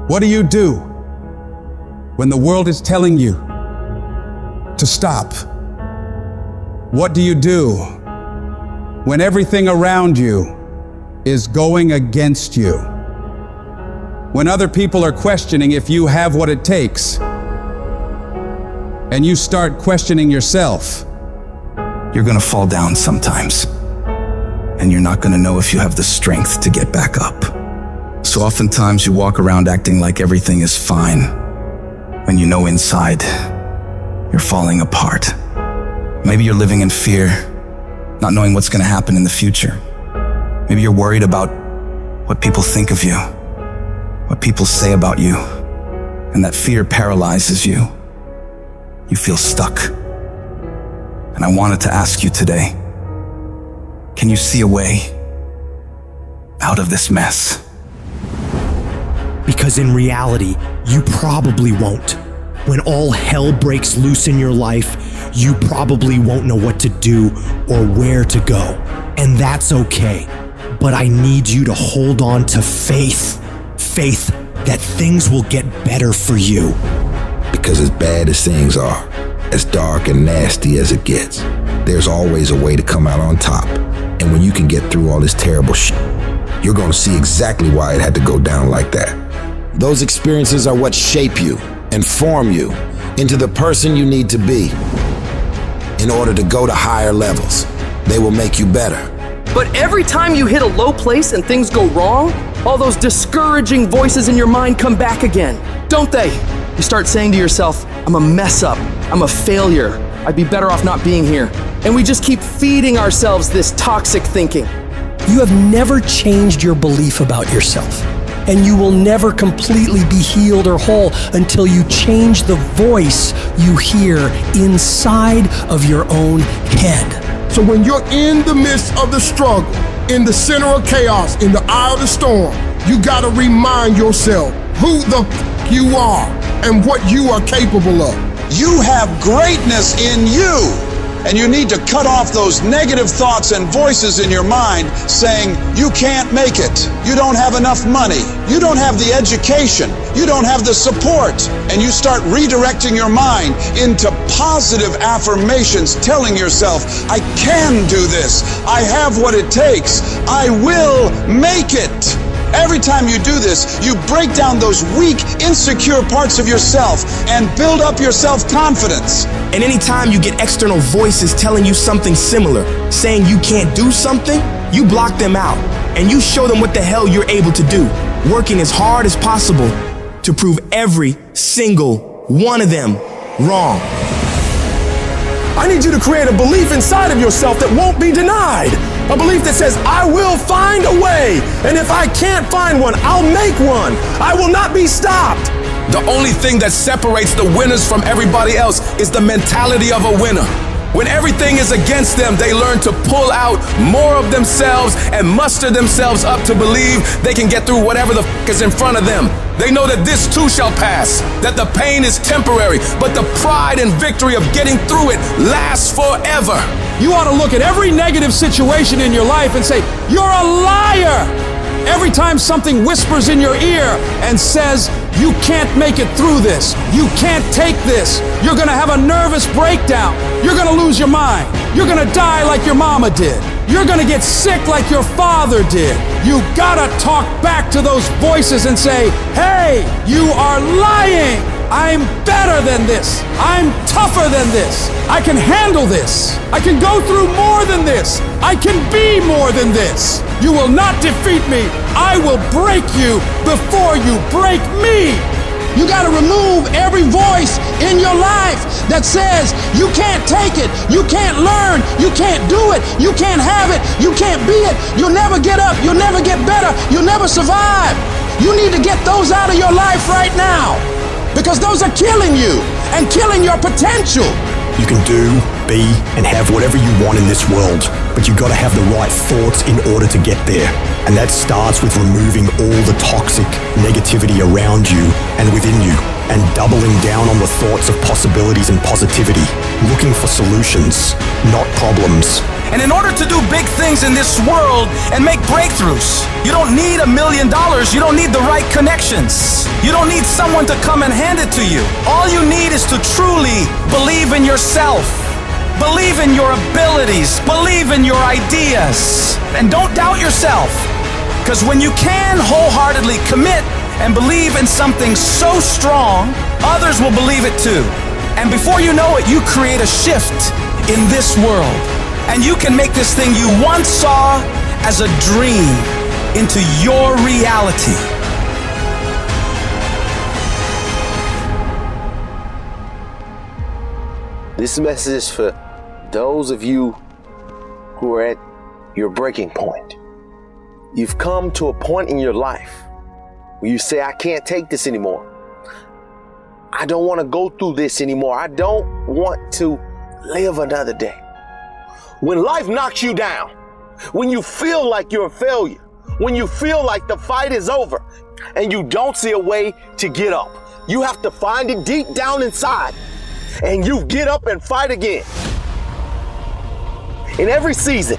What do you do when the world is telling you to stop? What do you do when everything around you is going against you? When other people are questioning if you have what it takes, and you start questioning yourself. You're gonna fall down sometimes, and you're not gonna know if you have the strength to get back up. So oftentimes you walk around acting like everything is fine, when you know inside you're falling apart. Maybe you're living in fear, not knowing what's gonna happen in the future. Maybe you're worried about what people think of you, what people say about you, and that fear paralyzes you. You feel stuck. And I wanted to ask you today, can you see a way out of this mess? Because in reality, you probably won't. When all hell breaks loose in your life, you probably won't know what to do or where to go. And that's okay. But I need you to hold on to faith. Faith that things will get better for you. Because as bad as things are, as dark and nasty as it gets, there's always a way to come out on top. And when you can get through all this terrible shit, you're gonna see exactly why it had to go down like that. Those experiences are what shape you and form you into the person you need to be in order to go to higher levels. They will make you better. But every time you hit a low place and things go wrong, all those discouraging voices in your mind come back again, don't they? You start saying to yourself, I'm a mess up, I'm a failure, I'd be better off not being here. And we just keep feeding ourselves this toxic thinking. You have never changed your belief about yourself, and you will never completely be healed or whole until you change the voice you hear inside of your own head. So when you're in the midst of the struggle, in the center of chaos, in the eye of the storm, you gotta remind yourself who the you are and what you are capable of. You have greatness in you, and you need to cut off those negative thoughts and voices in your mind saying, you can't make it, you don't have enough money, you don't have the education, you don't have the support, and you start redirecting your mind into positive affirmations, telling yourself, I can do this, I have what it takes, I will make it. Every time you do this, you break down those weak, insecure parts of yourself and build up your self-confidence. And anytime you get external voices telling you something similar, saying you can't do something, you block them out and you show them what the hell you're able to do, working as hard as possible to prove every single one of them wrong. I need you to create a belief inside of yourself that won't be denied. A belief that says, I will find a way. And if I can't find one, I'll make one. I will not be stopped. The only thing that separates the winners from everybody else is the mentality of a winner. When everything is against them, they learn to pull out more of themselves and muster themselves up to believe they can get through whatever the is in front of them. They know that this too shall pass, that the pain is temporary, but the pride and victory of getting through it lasts forever. You ought to look at every negative situation in your life and say, you're a liar. Every time something whispers in your ear and says, you can't make it through this, you can't take this, you're gonna have a nervous breakdown, you're gonna lose your mind, you're gonna die like your mama did, you're gonna get sick like your father did. You gotta talk back to those voices and say, hey, you are lying. I'm better than this. I'm tougher than this. I can handle this. I can go through more than this. I can be more than this. You will not defeat me. I will break you before you break me. You got to remove every voice in your life that says you can't take it, you can't learn, you can't do it, you can't have it, you can't be it, you'll never get up, you'll never get better, you'll never survive. You need to get those out of your life right now, because those are killing you and killing your potential. You can do be and have whatever you want in this world, but you gotta have the right thoughts in order to get there. And that starts with removing all the toxic negativity around you and within you, and doubling down on the thoughts of possibilities and positivity, looking for solutions, not problems. And in order to do big things in this world and make breakthroughs, you don't need $1 million. You don't need the right connections. You don't need someone to come and hand it to you. All you need is to truly believe in yourself. Believe in your abilities. Believe in your ideas. And don't doubt yourself. Because when you can wholeheartedly commit and believe in something so strong, others will believe it too. And before you know it, you create a shift in this world. And you can make this thing you once saw as a dream into your reality. This message is for those of you who are at your breaking point. You've come to a point in your life where you say, I can't take this anymore. I don't want to go through this anymore. I don't want to live another day. When life knocks you down, when you feel like you're a failure, when you feel like the fight is over and you don't see a way to get up, you have to find it deep down inside and you get up and fight again. In every season,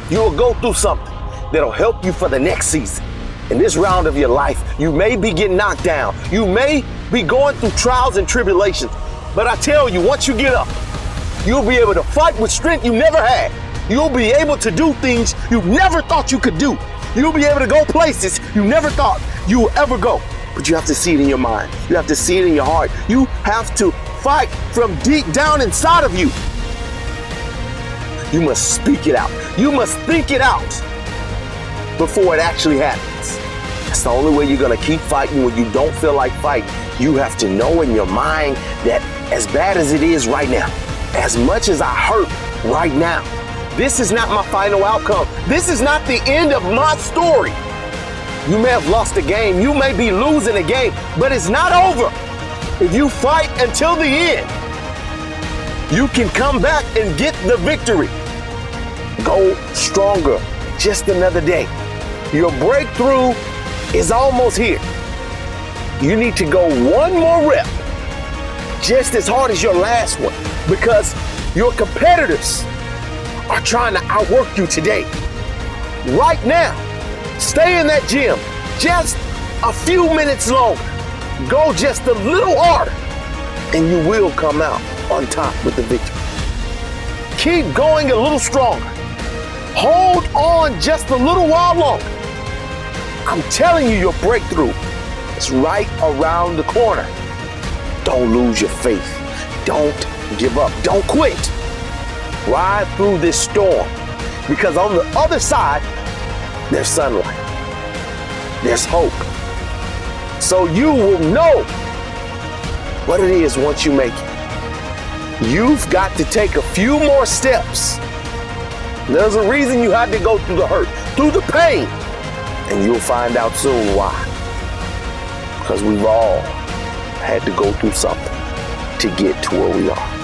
you will go through something that'll help you for the next season. In this round of your life, you may be getting knocked down. You may be going through trials and tribulations. But I tell you, once you get up, you'll be able to fight with strength you never had. You'll be able to do things you never thought you could do. You'll be able to go places you never thought you would ever go. But you have to see it in your mind. You have to see it in your heart. You have to fight from deep down inside of you. You must speak it out. You must think it out before it actually happens. That's the only way you're gonna keep fighting when you don't feel like fighting. You have to know in your mind that as bad as it is right now, as much as I hurt right now, this is not my final outcome. This is not the end of my story. You may have lost a game. You may be losing a game, but it's not over. If you fight until the end, you can come back and get the victory. Go stronger. Just another day. Your breakthrough is almost here. You need to go one more rep, just as hard as your last one, because your competitors are trying to outwork you today. Right now, stay in that gym just a few minutes longer. Go just a little harder, and you will come out on top with the victory. Keep going a little stronger. Hold on just a little while longer. I'm telling you, your breakthrough is right around the corner. Don't lose your faith. Don't give up. Don't quit. Ride through this storm, because on the other side, there's sunlight. There's hope. So you will know what it is once you make it. You've got to take a few more steps. There's a reason you had to go through the hurt, through the pain, and you'll find out soon why. Because we've all had to go through something to get to where we are.